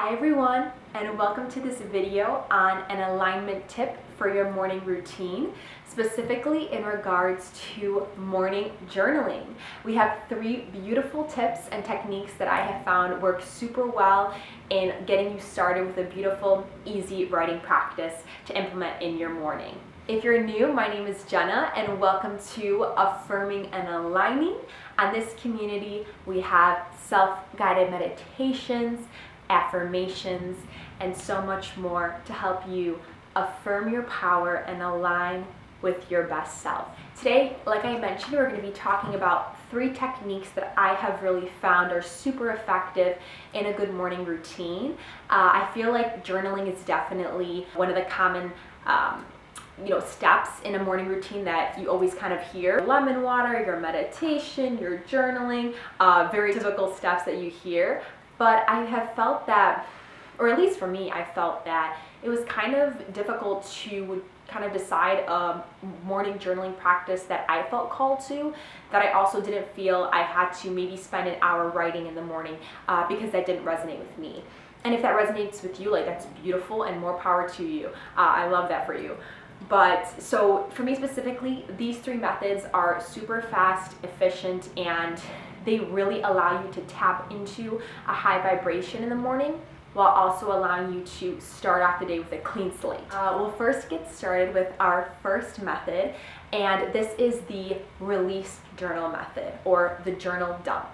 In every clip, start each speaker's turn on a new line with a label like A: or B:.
A: Hi everyone, and welcome to this video on an alignment tip for your morning routine, specifically in regards to morning journaling. We have 3 beautiful tips and techniques that I have found work super well in getting you started with a beautiful, easy writing practice to implement in your morning. If you're new, my name is Jenna, and welcome to Affirming and Aligning. On this community, we have self-guided meditations, affirmations, and so much more to help you affirm your power and align with your best self. Today, like I mentioned, we're going to be talking about 3 techniques that I have really found are super effective in a good morning routine. I feel like journaling is definitely one of the common steps in a morning routine that you always kind of hear. Lemon water, your meditation, your journaling, very typical steps that you hear. But I have felt that, or at least for me, I felt that it was kind of difficult to kind of decide a morning journaling practice that I felt called to, that I also didn't feel I had to maybe spend an hour writing in the morning because that didn't resonate with me. And if that resonates with you, like, that's beautiful and more power to you. I love that for you. But so for me specifically, these 3 methods are super fast, efficient, and they really allow you to tap into a high vibration in the morning while also allowing you to start off the day with a clean slate. We'll first get started with our first method, and this is the release journal method, or the journal dump.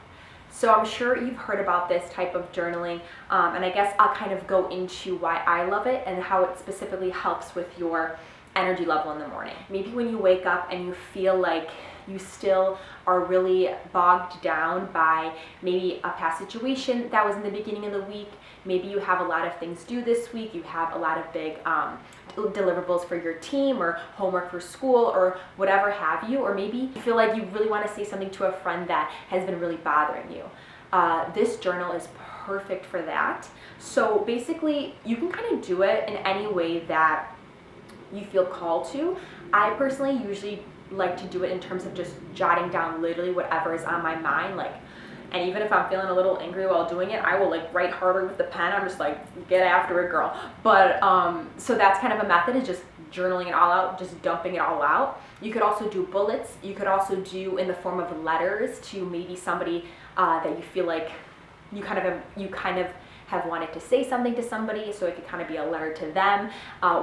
A: So I'm sure you've heard about this type of journaling, and I guess I'll kind of go into why I love it and how it specifically helps with your energy level in the morning. Maybe when you wake up and you feel like you still are really bogged down by maybe a past situation that was in the beginning of the week. Maybe you have a lot of things due this week. You have a lot of big deliverables for your team, or homework for school, or whatever have you. Or maybe you feel like you really want to say something to a friend that has been really bothering you. This journal is perfect for that. So basically, you can kind of do it in any way that you feel called to. I personally usually like to do it in terms of just jotting down literally whatever is on my mind, and even if I'm feeling a little angry while doing it, I will write harder with the pen. I'm just get after it, girl. But so that's kind of a method, is just journaling it all out, just dumping it all out. You could also do bullets. You could also do in the form of letters to maybe somebody that you feel like you kind of have wanted to say something to somebody, so it could kind of be a letter to them.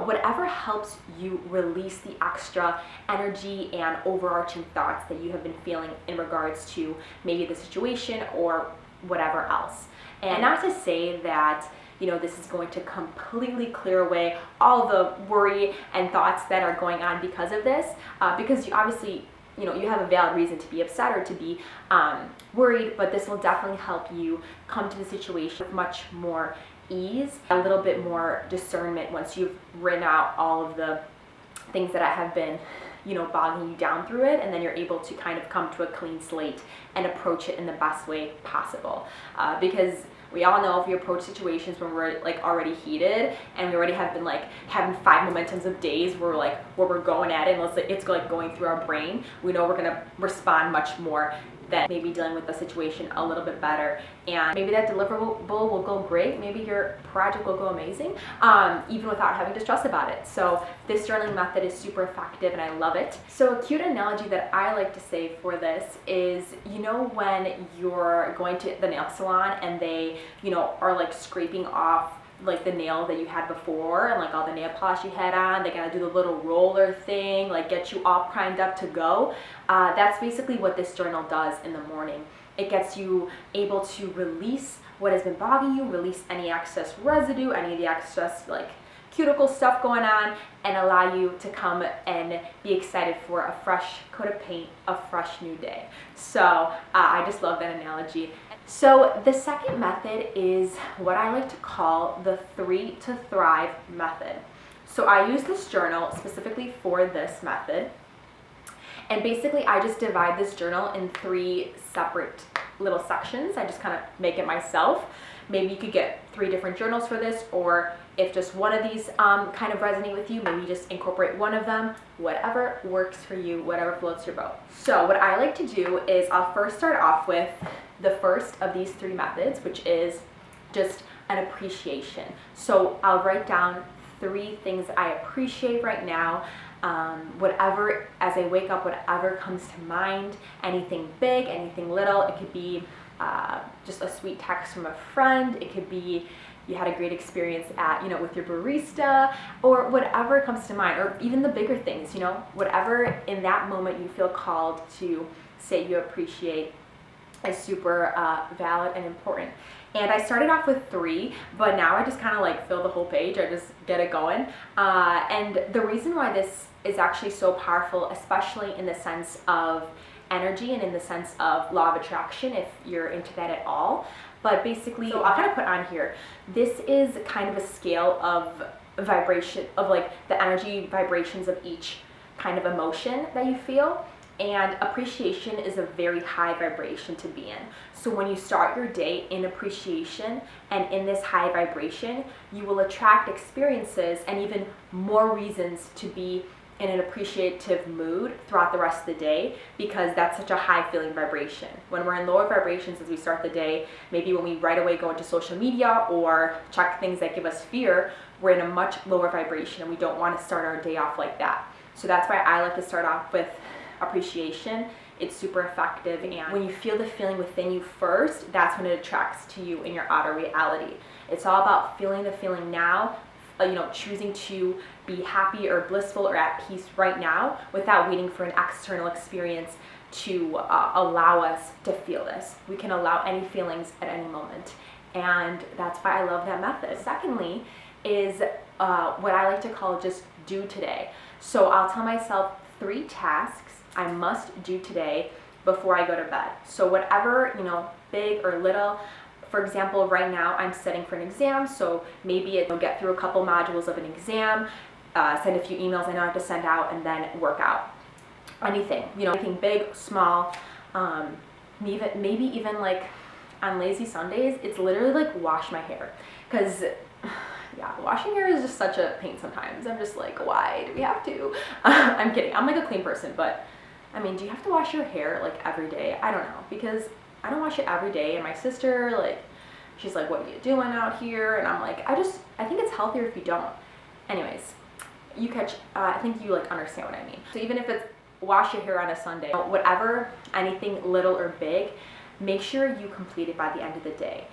A: Whatever helps you release the extra energy and overarching thoughts that you have been feeling in regards to maybe the situation or whatever else. And not to say that this is going to completely clear away all the worry and thoughts that are going on because of this, because you obviously you have a valid reason to be upset or to be worried, but this will definitely help you come to the situation with much more ease, a little bit more discernment once you've written out all of the things that have been bogging you down through it, and then you're able to kind of come to a clean slate and approach it in the best way possible. Because we all know if we approach situations when we're already heated and we already have been having 5 momentums of days where we're going at it, and it's going through our brain, we know we're gonna respond much more than maybe dealing with the situation a little bit better. And maybe that deliverable will go great. Maybe your project will go amazing, even without having to stress about it. So this journaling method is super effective, and I love it. So a cute analogy that I like to say for this is, when you're going to the nail salon and they, are scraping off the nail that you had before and all the nail polish you had on, they gotta do the little roller thing, get you all primed up to go. That's basically what this journal does in the morning. It gets you able to release what has been bothering you, release any excess residue, any of the excess cuticle stuff going on, and allow you to come and be excited for a fresh coat of paint, a fresh new day. So I just love that analogy. So the second method is what I like to call the 3 to Thrive method. So I use this journal specifically for this method. And basically I just divide this journal in 3 separate little sections. I just kind of make it myself. Maybe you could get 3 different journals for this, or if just one of these kind of resonate with you, maybe just incorporate one of them. Whatever works for you, whatever floats your boat. So what I like to do is I'll first start off with the first of these 3 methods, which is just an appreciation. So I'll write down 3 things I appreciate right now. Whatever, as I wake up, whatever comes to mind, anything big, anything little. It could be just a sweet text from a friend. It could be you had a great experience at, with your barista, or whatever comes to mind, or even the bigger things, whatever in that moment you feel called to say you appreciate is super valid and important. And I started off with 3, but now I just kind of like fill the whole page. I just get it going. And the reason why this is actually so powerful, especially in the sense of energy and in the sense of law of attraction, if you're into that at all. But basically, so I'll kind of put on here, this is kind of a scale of vibration, of like the energy vibrations of each kind of emotion that you feel. And appreciation is a very high vibration to be in. So when you start your day in appreciation and in this high vibration, you will attract experiences and even more reasons to be in an appreciative mood throughout the rest of the day, because that's such a high feeling vibration. When we're in lower vibrations as we start the day, maybe when we right away go into social media or check things that give us fear, we're in a much lower vibration and we don't want to start our day off like that. So that's why I like to start off with appreciation. It's super effective, and when you feel the feeling within you first, that's when it attracts to you in your outer reality. It's all about feeling the feeling now, choosing to be happy or blissful or at peace right now without waiting for an external experience to allow us to feel this. We can allow any feelings at any moment, and that's why I love that method. Secondly is what I like to call just do today. So I'll tell myself 3 tasks I must do today before I go to bed. So whatever, big or little. For example, right now I'm studying for an exam, so maybe it'll get through a couple modules of an exam, send a few emails I know I have to send out, and then work out. Anything, anything big, small, maybe even like on lazy Sundays, it's literally like wash my hair. Because yeah, washing hair is just such a pain sometimes. I'm just like, why do we have to? I'm kidding. I'm like a clean person, but I mean, do you have to wash your hair like every day? I don't know, because I don't wash it every day, and my sister, she's like, what are you doing out here? And I'm like, I think it's healthier if you don't. Anyways, you catch, I think you understand what I mean. So even if it's wash your hair on a Sunday, whatever, anything little or big, make sure you complete it by the end of the day.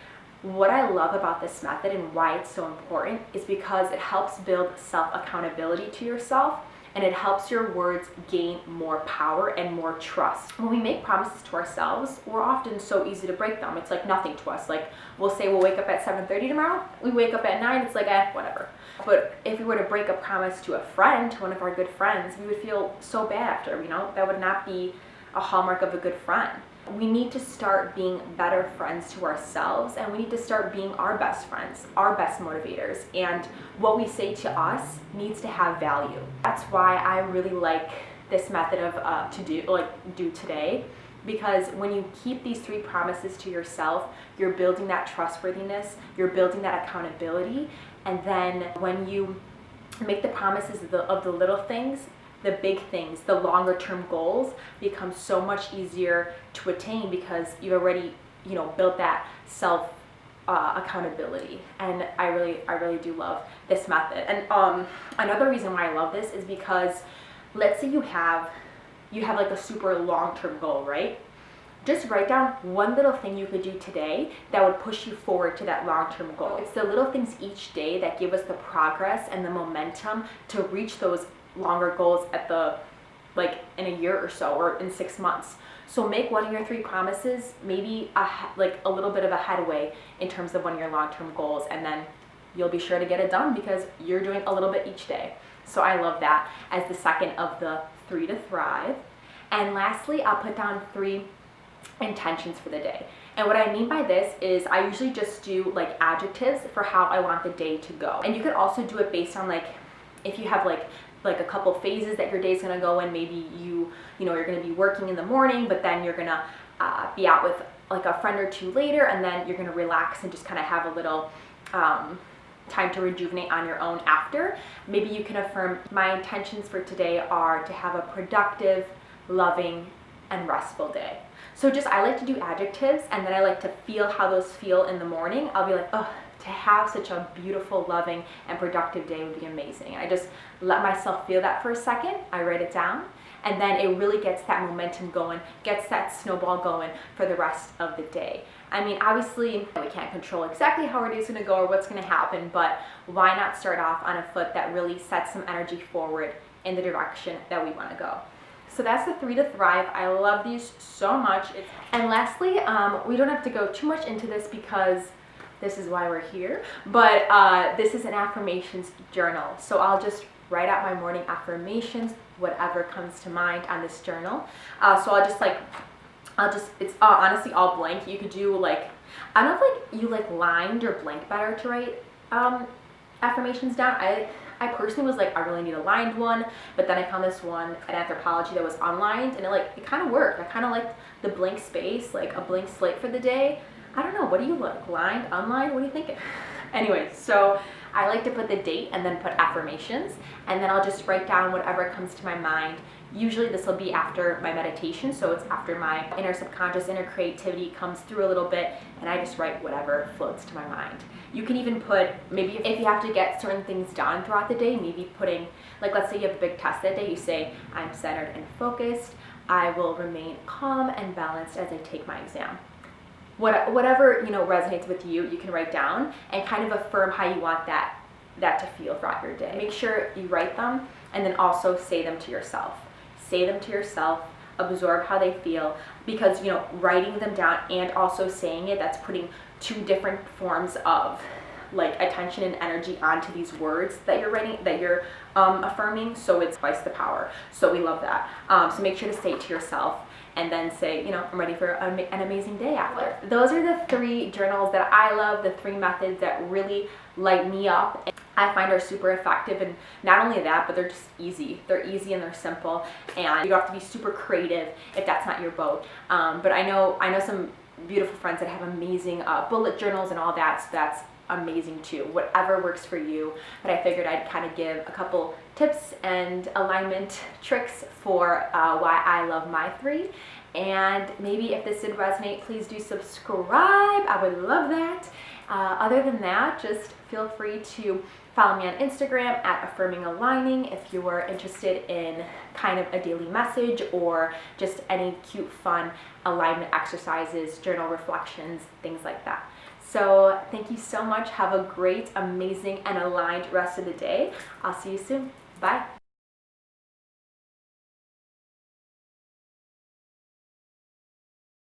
A: What I love about this method and why it's so important is because it helps build self-accountability to yourself, and it helps your words gain more power and more trust. When we make promises to ourselves, we're often so easy to break them. It's like nothing to us. Like we'll say we'll wake up at 7:30 tomorrow, we wake up at 9, it's like, whatever. But if we were to break a promise to a friend, to one of our good friends, we would feel so bad after, that would not be a hallmark of a good friend. We need to start being better friends to ourselves, and we need to start being our best friends, our best motivators, and what we say to us needs to have value. That's why I really like this method of do today, because when you keep these 3 promises to yourself, you're building that trustworthiness, you're building that accountability, and then when you make the promises of the little things, the big things, the longer term goals become so much easier to attain, because you've already, built that self accountability. And I really do love this method. And another reason why I love this is because, let's say you have like a super long term goal, right? Just write down one little thing you could do today that would push you forward to that long-term goal. It's the little things each day that give us the progress and the momentum to reach those longer goals at in a year or so, or in 6 months. So make one of your 3 promises maybe a little bit of a headway in terms of one of your long-term goals, and then you'll be sure to get it done because you're doing a little bit each day. So I love that as the second of the 3 to thrive. And lastly, I'll put down 3 intentions for the day. And what I mean by this is I usually just do adjectives for how I want the day to go. And you could also do it based on if you have a couple phases that your day's gonna go in. Maybe you're gonna be working in the morning, but then you're gonna be out with a friend or 2 later, and then you're gonna relax and just kind of have a little time to rejuvenate on your own after. Maybe you can affirm, my intentions for today are to have a productive, loving, and restful day. So I like to do adjectives, and then I like to feel how those feel in the morning. I'll be like, oh, to have such a beautiful, loving, and productive day would be amazing. I just let myself feel that for a second. I write it down, and then it really gets that momentum going, gets that snowball going for the rest of the day. I mean, obviously, we can't control exactly how our day's gonna go or what's gonna happen, but why not start off on a foot that really sets some energy forward in the direction that we wanna go? So that's the 3 to Thrive. I love these so much. And lastly, we don't have to go too much into this because this is why we're here, but this is an affirmations journal. So I'll just write out my morning affirmations, whatever comes to mind on this journal. So it's honestly all blank. You could do like, I don't know if like you like lined or blank better to write affirmations down. I personally was like, I really need a lined one, but then I found this one at Anthropology that was unlined, and it kind of worked. I kind of liked the blank space, like a blank slate for the day. I don't know, what do you like? Lined, unlined? What are you thinking? Anyway, so I like to put the date and then put affirmations, and then I'll just write down whatever comes to my mind. Usually this will be after my meditation, so it's after my inner subconscious, inner creativity comes through a little bit, and I just write whatever floats to my mind. You can even put, maybe if you have to get certain things done throughout the day, maybe putting, like let's say you have a big test that day, you say, I'm centered and focused, I will remain calm and balanced as I take my exam. Whatever resonates with you, you can write down and kind of affirm how you want that to feel throughout your day. Make sure you write them and then also say them to yourself. Say them to yourself, absorb how they feel, because writing them down and also saying it, that's putting 2 different forms of like attention and energy onto these words that you're writing, that you're affirming, so it's twice the power. So we love that. So make sure to say it to yourself and then say, I'm ready for an amazing day after. Those are the 3 journals that I love, the 3 methods that really light me up. I find are super effective, and not only that, but they're just easy. They're easy and they're simple, and you don't have to be super creative if that's not your boat. But I know some beautiful friends that have amazing bullet journals and all that, so that's amazing too. Whatever works for you. But I figured I'd kind of give a couple tips and alignment tricks for why I love my 3. And maybe if this did resonate, please do subscribe. I would love that. Other than that, just feel free to follow me on Instagram at Affirming Aligning if you are interested in kind of a daily message or just any cute, fun alignment exercises, journal reflections, things like that. So thank you so much. Have a great, amazing, and aligned rest of the day. I'll see you soon. Bye.